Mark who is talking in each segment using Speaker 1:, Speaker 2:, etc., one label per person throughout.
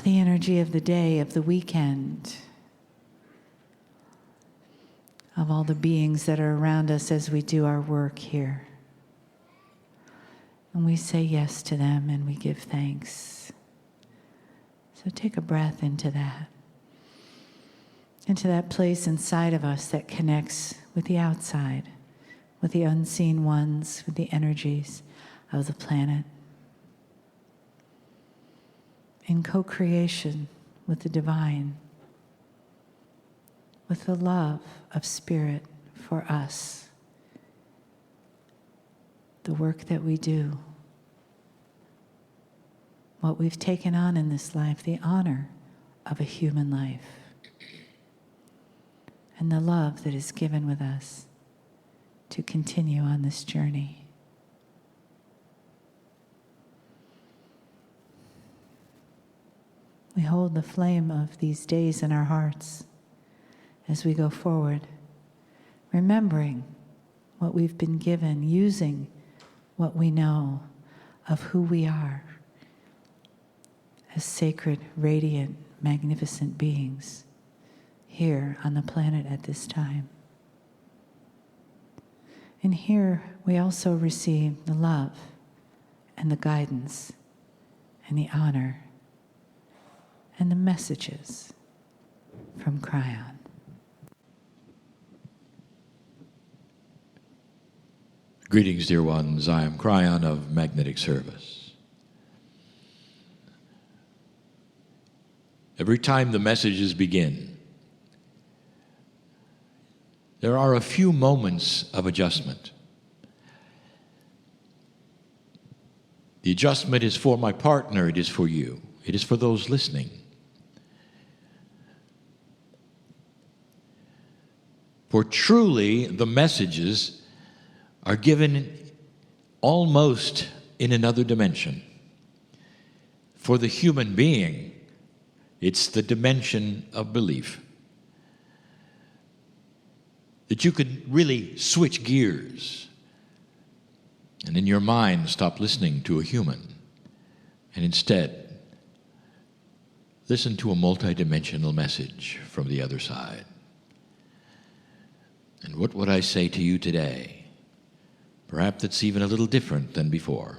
Speaker 1: the energy of the day, of the weekend, of all the beings that are around us as we do our work here. And we say yes to them and we give thanks. So take a breath into that place inside of us that connects with the outside, with the unseen ones, with the energies of the planet. In co-creation with the divine, with the love of Spirit for us, the work that we do, what we've taken on in this life, the honor of a human life, and the love that is given with us to continue on this journey. We hold the flame of these days in our hearts as we go forward, remembering what we've been given, using what we know of who we are as sacred, radiant, magnificent beings here on the planet at this time. And here we also receive the love and the guidance and the honor and the messages from Kryon.
Speaker 2: Greetings, dear ones. I am Kryon of Magnetic Service. Every time the messages begin, there are a few moments of adjustment. The adjustment is for my partner, it is for you, it is for those listening. For truly, the messages are given almost in another dimension. For the human being, it's the dimension of belief. That you could really switch gears and in your mind stop listening to a human and instead listen to a multidimensional message from the other side. And what would I say to you today? Perhaps it's even a little different than before.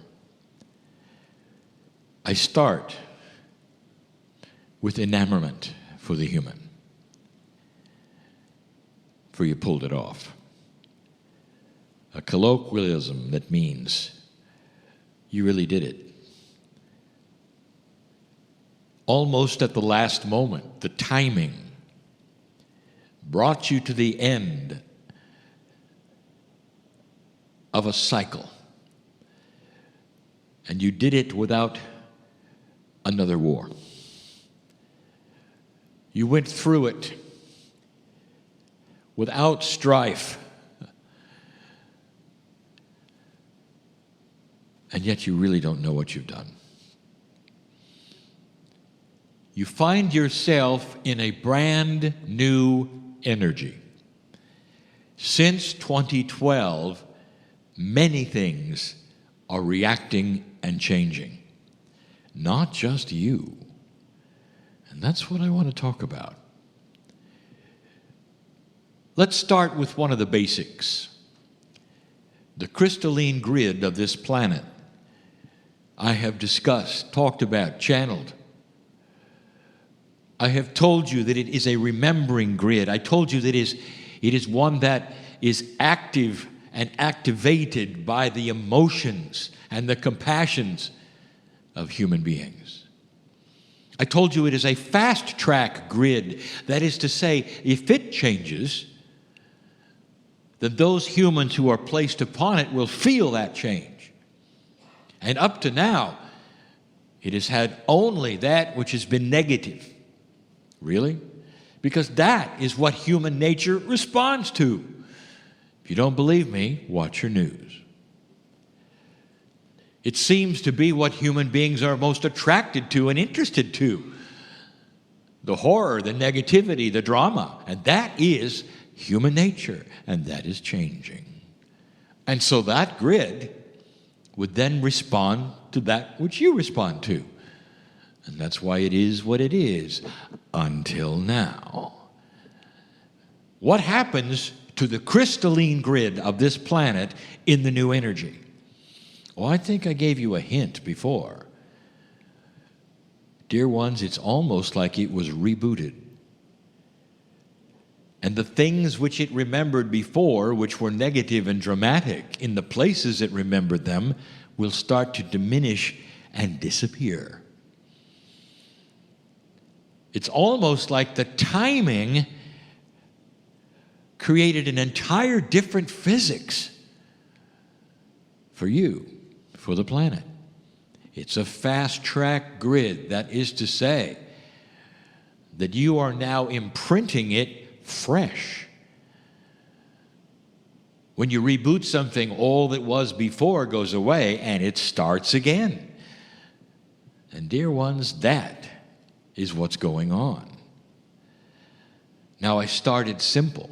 Speaker 2: I start with enamorment for the human. For you pulled it off. A colloquialism that means you really did it. Almost at the last moment, the timing brought you to the end of a cycle. And you did it without another war. You went through it without strife. And yet you really don't know what you've done. You find yourself in a brand new energy. Since 2012, many things are reacting and changing. Not just you. And that's what I want to talk about. Let's start with one of the basics. The crystalline grid of this planet. I have discussed, talked about, channeled. I have told you that it is a remembering grid. I told you that it is one that is active and activated by the emotions and the compassions of human beings. I told you it is a fast-track grid. That is to say, if it changes, then those humans who are placed upon it will feel that change. And up to now, it has had only that which has been negative. Really? Because that is what human nature responds to. If you don't believe me, watch your news. It seems to be what human beings are most attracted to and interested to. The horror, the negativity, the drama. And that is human nature, and that is changing. And so that grid would then respond to that which you respond to. And that's why it is what it is until now. What happens to the crystalline grid of this planet in the new energy? Well, I think I gave you a hint before. Dear ones, it's almost like it was rebooted. And the things which it remembered before, which were negative and dramatic, in the places it remembered them, will start to diminish and disappear. It's almost like the timing created an entire different physics for you, for the planet. It's a fast-track grid. That is to say that you are now imprinting it fresh. When you reboot something, all that was before goes away and it starts again. And dear ones, that is what's going on. Now, I started simple.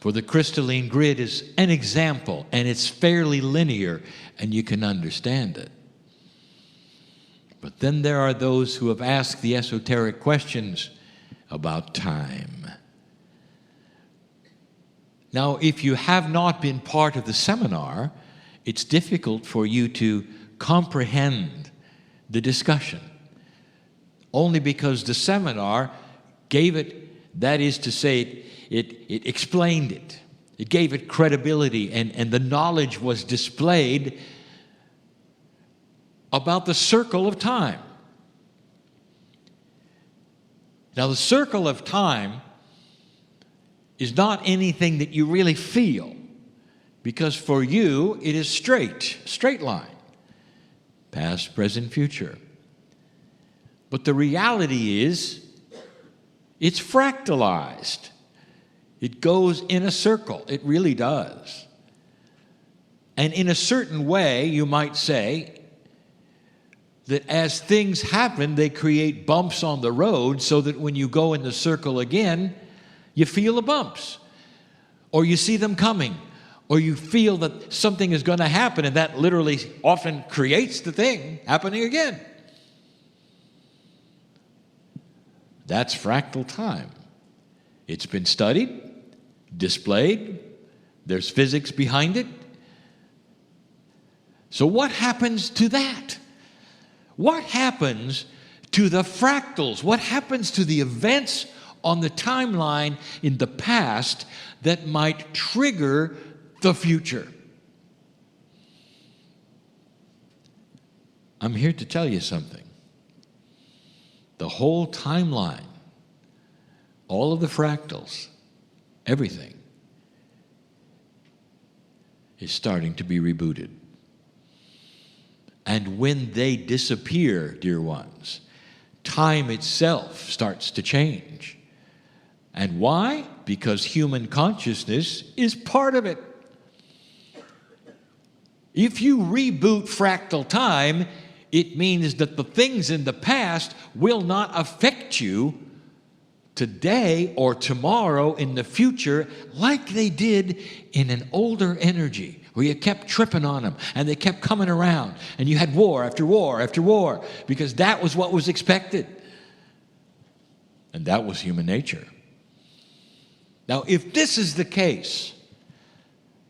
Speaker 2: For the crystalline grid is an example, and it's fairly linear, and you can understand it. But then there are those who have asked the esoteric questions about time. Now, if you have not been part of the seminar, it's difficult for you to comprehend the discussion, only because the seminar gave it, that is to say, it explained it. It gave it credibility, and the knowledge was displayed about the circle of time. Now, the circle of time is not anything that you really feel, because for you it is straight line, past, present, future. But the reality is it's fractalized. It goes in a circle. It really does. And in a certain way, you might say that as things happen, they create bumps on the road so that when you go in the circle again, you feel the bumps, or you see them coming, or you feel that something is going to happen, and that literally often creates the thing happening again. That's fractal time. It's been studied, displayed, there's physics behind it. So what happens to that? What happens to the fractals? What happens to the events on the timeline in the past that might trigger the future? I'm here to tell you something. The whole timeline, all of the fractals, everything is starting to be rebooted. And when they disappear, dear ones, time itself starts to change. And why? Because human consciousness is part of it. If you reboot fractal time, it means that the things in the past will not affect you today or tomorrow in the future like they did in an older energy where you kept tripping on them and they kept coming around and you had war after war after war because that was what was expected. And that was human nature. Now, if this is the case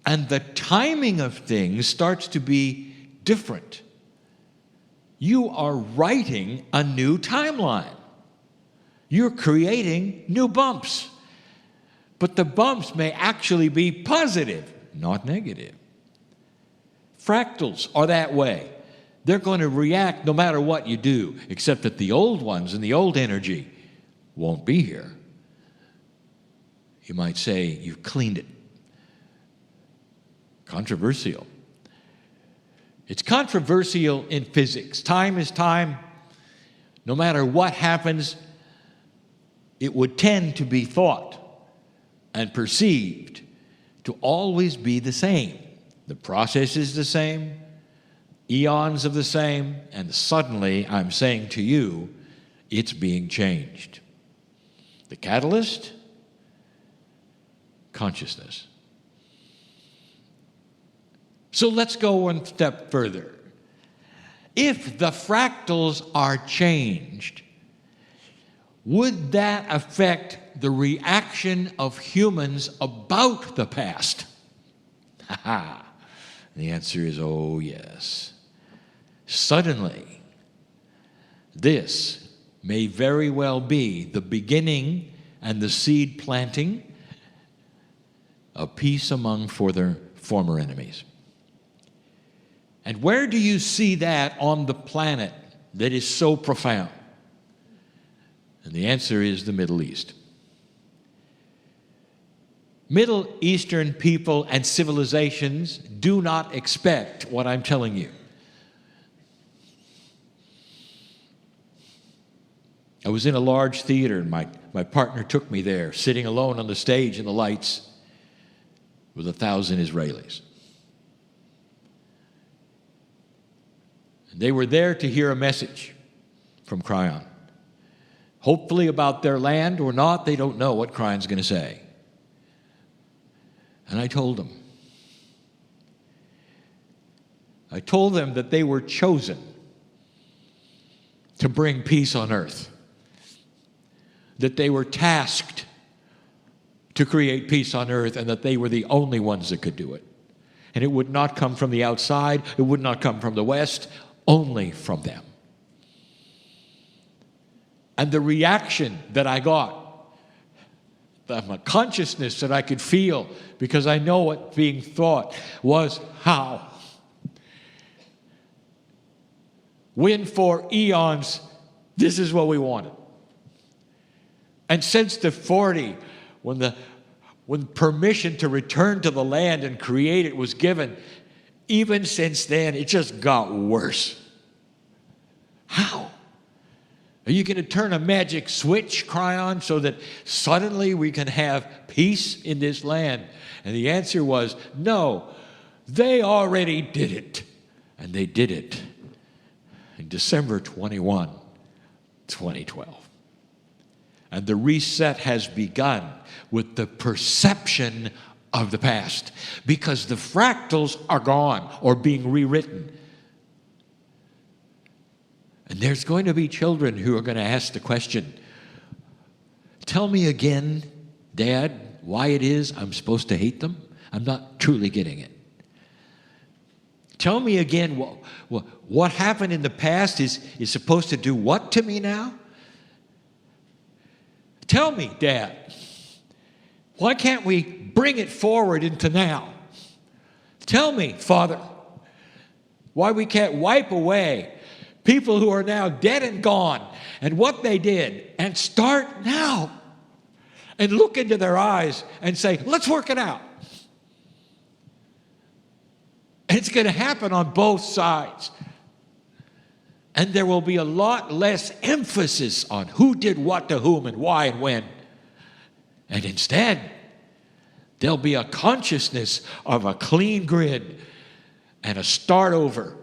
Speaker 2: and the timing of things starts to be different, you are writing a new timeline. You're creating new bumps. But the bumps may actually be positive, not negative. Fractals are that way. They're going to react no matter what you do, except that the old ones and the old energy won't be here. You might say you've cleaned it. Controversial. It's controversial in physics. Time is time. No matter what happens, it would tend to be thought and perceived to always be the same. The process is the same, eons of the same, and suddenly I'm saying to you, it's being changed. The catalyst? Consciousness. So let's go one step further. If the fractals are changed, would that affect the reaction of humans about the past? The answer is, oh yes. Suddenly, this may very well be the beginning and the seed planting of peace among their former enemies. And where do you see that on the planet that is so profound? And the answer is the Middle East. Middle Eastern people and civilizations do not expect what I'm telling you. I was in a large theater, and my partner took me there, sitting alone on the stage in the lights with 1,000 Israelis. And they were there to hear a message from Kryon. Hopefully about their land or not, they don't know what Cryon's going to say. And I told them that they were chosen to bring peace on earth, that they were tasked to create peace on earth, and that they were the only ones that could do it. And it would not come from the outside, it would not come from the West, only from them. And the reaction that I got, the consciousness that I could feel, because I know what's being thought, was how? When for eons, this is what we wanted. And since the 40, when permission to return to the land and create it was given, even since then, it just got worse. How? Are you going to turn a magic switch, Kryon, so that suddenly we can have peace in this land? And the answer was, no, they already did it. And they did it in December 21, 2012. And the reset has begun with the perception of the past, because the fractals are gone or being rewritten. And there's going to be children who are going to ask the question, tell me again, Dad, why it is I'm supposed to hate them? I'm not truly getting it. Tell me again, what happened in the past is supposed to do what to me now? Tell me, Dad, why can't we bring it forward into now? Tell me, Father, why we can't wipe away people who are now dead and gone and what they did, and start now and look into their eyes and say, let's work it out. And it's going to happen on both sides. And there will be a lot less emphasis on who did what to whom and why and when. And instead, there'll be a consciousness of a clean grid and a start over,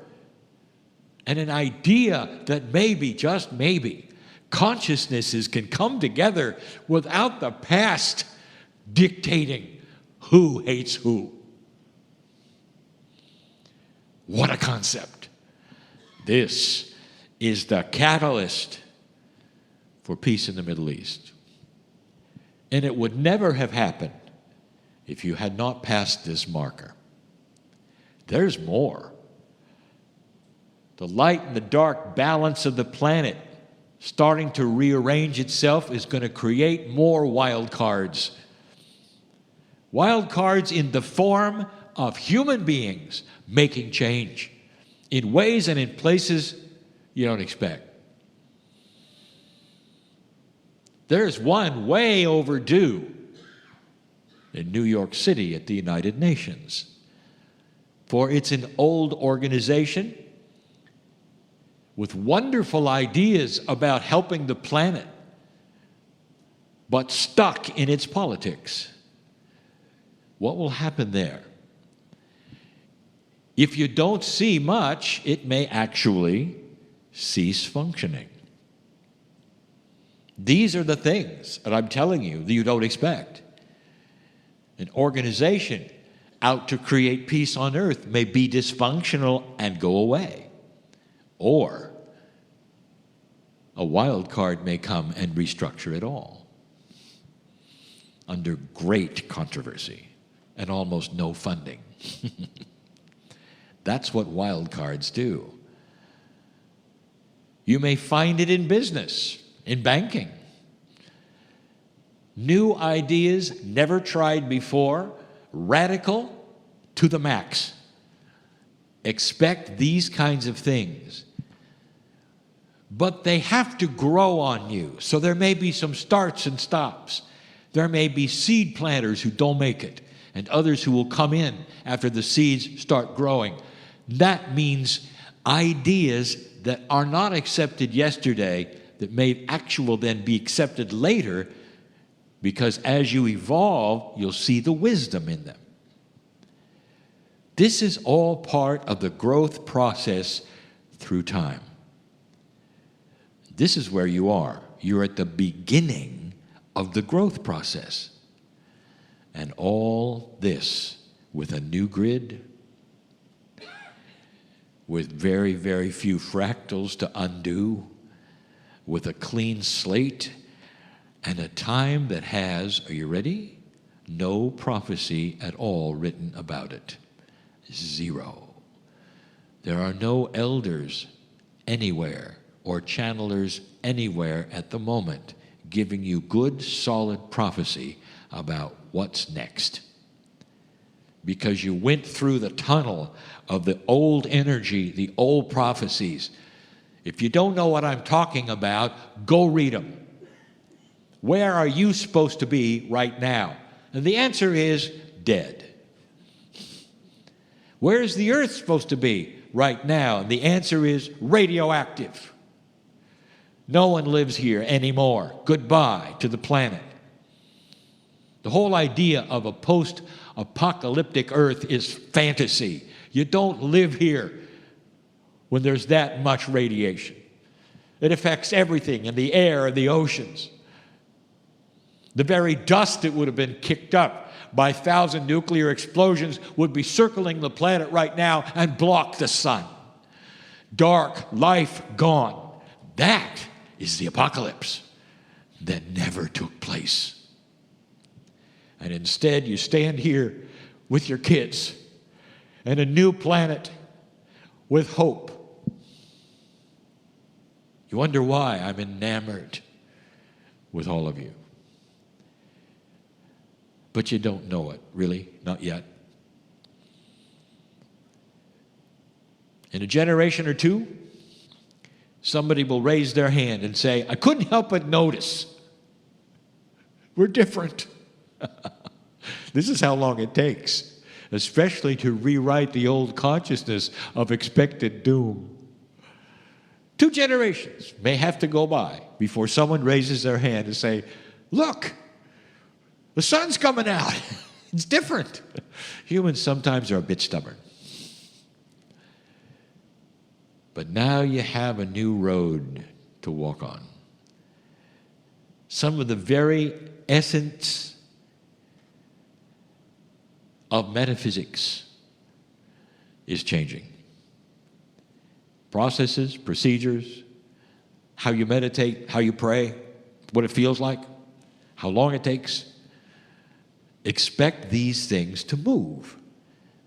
Speaker 2: and an idea that maybe, just maybe, consciousnesses can come together without the past dictating who hates who. What a concept. This is the catalyst for peace in the Middle East. And it would never have happened if you had not passed this marker. There's more. The light and the dark balance of the planet starting to rearrange itself is going to create more wild cards. Wild cards in the form of human beings making change in ways and in places you don't expect. There's one way overdue in New York City at the United Nations. For it's an old organization with wonderful ideas about helping the planet, but stuck in its politics. What will happen there? If you don't see much, it may actually cease functioning. These are the things that I'm telling you that you don't expect. An organization out to create peace on earth may be dysfunctional and go away. Or a wild card may come and restructure it all under great controversy and almost no funding. That's what wild cards do. You may find it in business, in banking. New ideas never tried before, radical to the max. Expect these kinds of things. But they have to grow on you. So there may be some starts and stops. There may be seed planters who don't make it, and others who will come in after the seeds start growing. That means ideas that are not accepted yesterday that may actually then be accepted later, because as you evolve, you'll see the wisdom in them. This is all part of the growth process through time. This is where you are. You're at the beginning of the growth process. And all this with a new grid, with very, very few fractals to undo, with a clean slate, and a time that has, are you ready? No prophecy at all written about it. Zero. There are no elders anywhere or channelers anywhere at the moment giving you good, solid prophecy about what's next. Because you went through the tunnel of the old energy, the old prophecies. If you don't know what I'm talking about, go read them. Where are you supposed to be right now? And the answer is dead. Where is the earth supposed to be right now? And the answer is radioactive. No one lives here anymore. Goodbye to the planet. The whole idea of a post-apocalyptic earth is fantasy. You don't live here when there's that much radiation. It affects everything in the air and the oceans. The very dust that would have been kicked up by 1,000 nuclear explosions would be circling the planet right now and block the sun. Dark, life gone. That is the apocalypse that never took place. And instead, you stand here with your kids and a new planet with hope. You wonder why I'm enamored with all of you. But you don't know it, really, not yet. In a generation or two, somebody will raise their hand and say, I couldn't help but notice. We're different. This is how long it takes, especially to rewrite the old consciousness of expected doom. 2 generations may have to go by before someone raises their hand and say, look, the sun's coming out. It's different. Humans sometimes are a bit stubborn. But now you have a new road to walk on. Some of the very essence of metaphysics is changing. Processes, procedures, how you meditate, how you pray, what it feels like, how long it takes. Expect these things to move,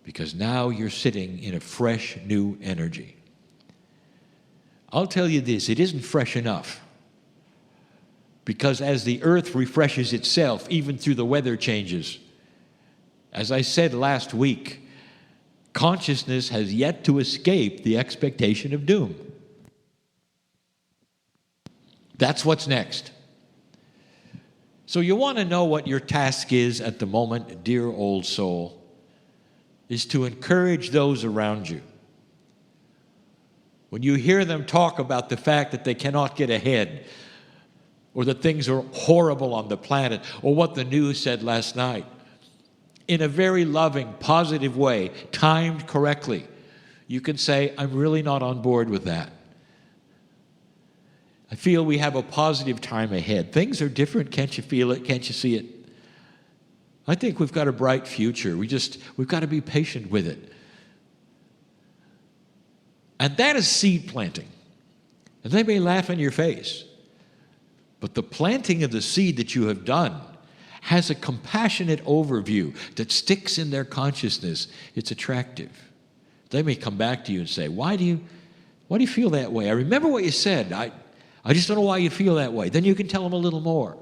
Speaker 2: because now you're sitting in a fresh, new energy. I'll tell you this, it isn't fresh enough. Because as the earth refreshes itself, even through the weather changes, as I said last week, consciousness has yet to escape the expectation of doom. That's what's next. So you want to know what your task is at the moment, dear old soul, is to encourage those around you. When you hear them talk about the fact that they cannot get ahead, or that things are horrible on the planet, or what the news said last night, in a very loving, positive way, timed correctly, you can say, I'm really not on board with that. I feel we have a positive time ahead. Things are different. Can't you feel it? Can't you see it? I think we've got a bright future. We've got to be patient with it. And that is seed planting. And they may laugh in your face. But the planting of the seed that you have done has a compassionate overview that sticks in their consciousness. It's attractive. They may come back to you and say, why do you feel that way? I remember what you said. I just don't know why you feel that way. Then you can tell them a little more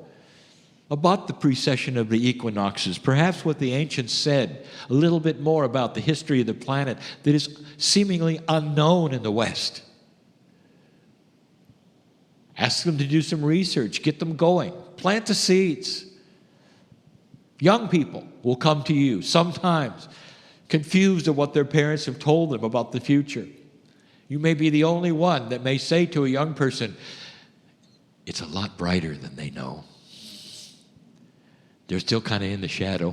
Speaker 2: about the precession of the equinoxes, perhaps what the ancients said, a little bit more about the history of the planet that is seemingly unknown in the West. Ask them to do some research, get them going, plant the seeds. Young people will come to you sometimes confused at what their parents have told them about the future. You may be the only one that may say to a young person, it's a lot brighter than they know. They're still kind of in the shadow.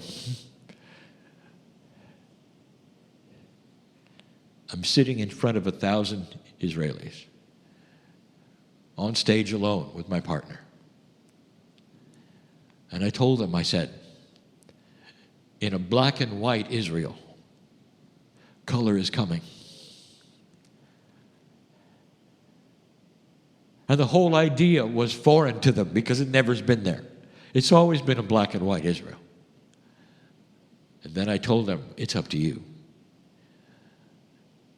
Speaker 2: I'm sitting in front of 1,000 Israelis on stage alone with my partner. And I told them, I said, in a black and white Israel, color is coming. And the whole idea was foreign to them because it never's been there. It's always been a black and white Israel. And then I told them, it's up to you.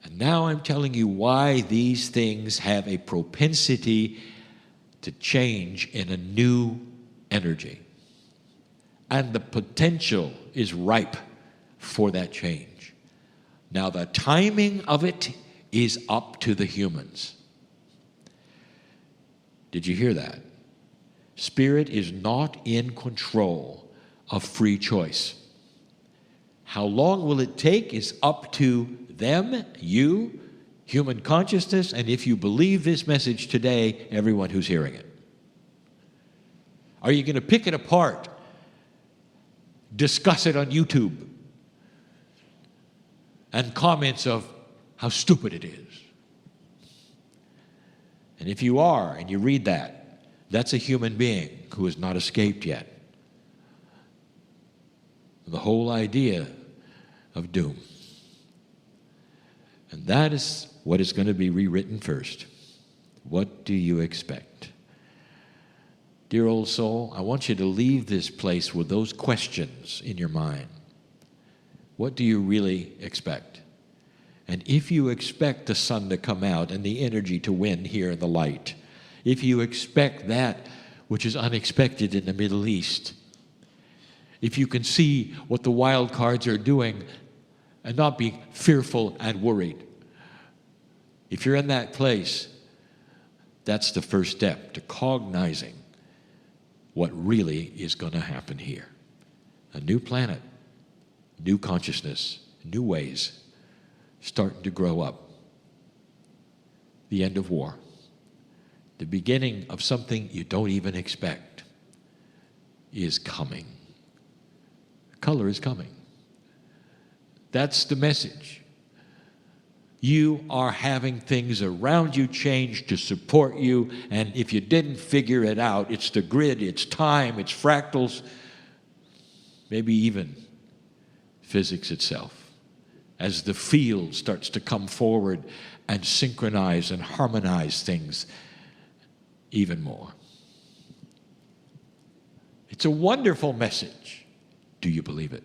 Speaker 2: And now I'm telling you why these things have a propensity to change in a new energy. And the potential is ripe for that change. Now, the timing of it is up to the humans. Did you hear that? Spirit is not in control of free choice. How long will it take is up to them, you, human consciousness, and if you believe this message today, everyone who's hearing it. Are you going to pick it apart? Discuss it on YouTube? And comments of how stupid it is. And if you are, and you read that, that's a human being who has not escaped yet. The whole idea of doom. And that is what is going to be rewritten first. What do you expect? Dear old soul, I want you to leave this place with those questions in your mind. What do you really expect? And if you expect the sun to come out and the energy to win here in the light, if you expect that which is unexpected in the Middle East, if you can see what the wild cards are doing and not be fearful and worried, if you're in that place, that's the first step to cognizing what really is going to happen here. A new planet, new consciousness, new ways starting to grow up. The end of war. The beginning of something you don't even expect is coming. Color is coming. That's the message. You are having things around you change to support you, and if you didn't figure it out, it's the grid, it's time, it's fractals, maybe even physics itself. As the field starts to come forward and synchronize and harmonize things even more. It's a wonderful message. Do you believe it?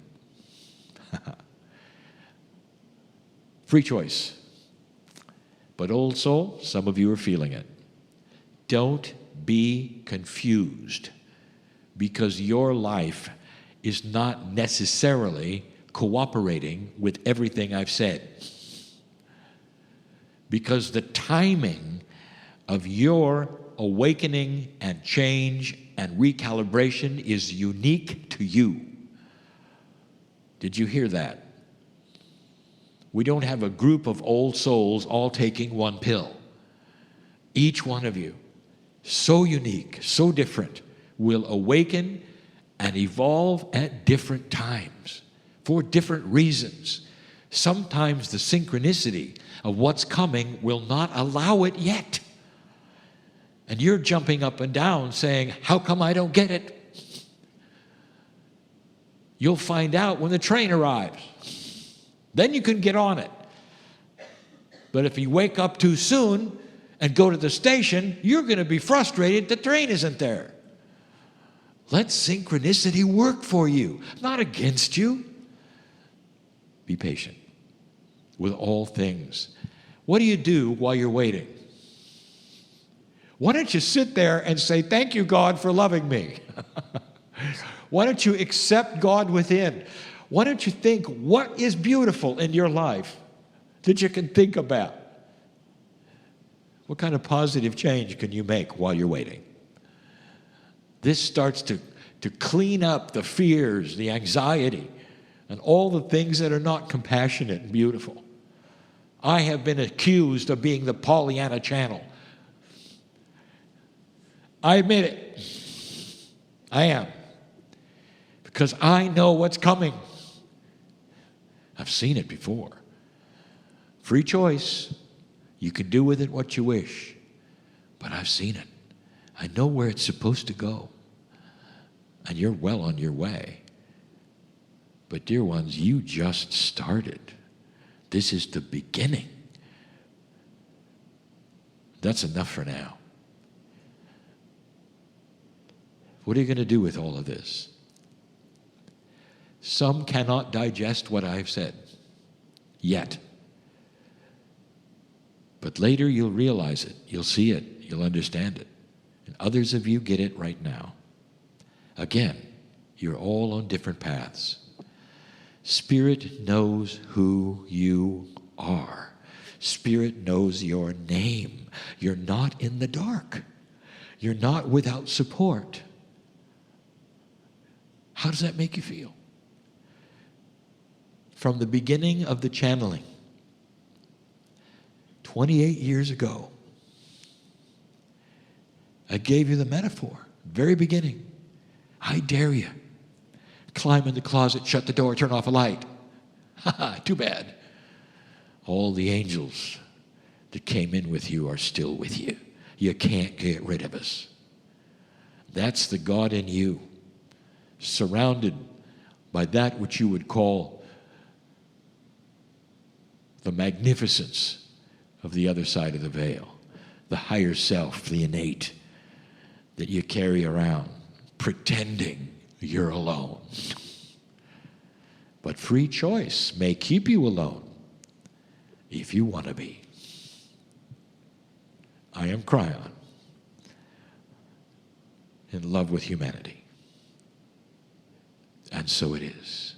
Speaker 2: Free choice. But old soul, some of you are feeling it. Don't be confused because your life is not necessarily cooperating with everything I've said. Because the timing of your awakening and change and recalibration is unique to you. Did you hear that? We don't have a group of old souls all taking one pill. Each one of you, so unique, so different, will awaken and evolve at different times for different reasons. Sometimes the synchronicity of what's coming will not allow it yet. And you're jumping up and down saying, how come I don't get it? You'll find out when the train arrives. Then you can get on it. But if you wake up too soon and go to the station, you're going to be frustrated the train isn't there. Let synchronicity work for you, not against you. Be patient with all things. What do you do while you're waiting? Why don't you sit there and say, thank you, God, for loving me? Why don't you accept God within? Why don't you think what is beautiful in your life that you can think about? What kind of positive change can you make while you're waiting? This starts to clean up the fears, the anxiety, and all the things that are not compassionate and beautiful. I have been accused of being the Pollyanna channel. I admit it. I am. Because I know what's coming. I've seen it before. Free choice. You can do with it what you wish. But I've seen it. I know where it's supposed to go. And you're well on your way. But dear ones, you just started. This is the beginning. That's enough for now. What are you going to do with all of this? Some cannot digest what I've said yet. But later you'll realize it, you'll see it, you'll understand it. And others of you get it right now. Again, you're all on different paths. Spirit knows who you are. Spirit knows your name. You're not in the dark. You're not without support. How does that make you feel? From the beginning of the channeling, 28 years ago, I gave you the metaphor, very beginning. I dare you. Climb in the closet, shut the door, turn off a light. Too bad. All the angels that came in with you are still with you. You can't get rid of us. That's the God in you, surrounded by that which you would call the magnificence of the other side of the veil, the higher self, the innate that you carry around, pretending you're alone. But free choice may keep you alone if you want to be. I am Kryon, in love with humanity. And so it is.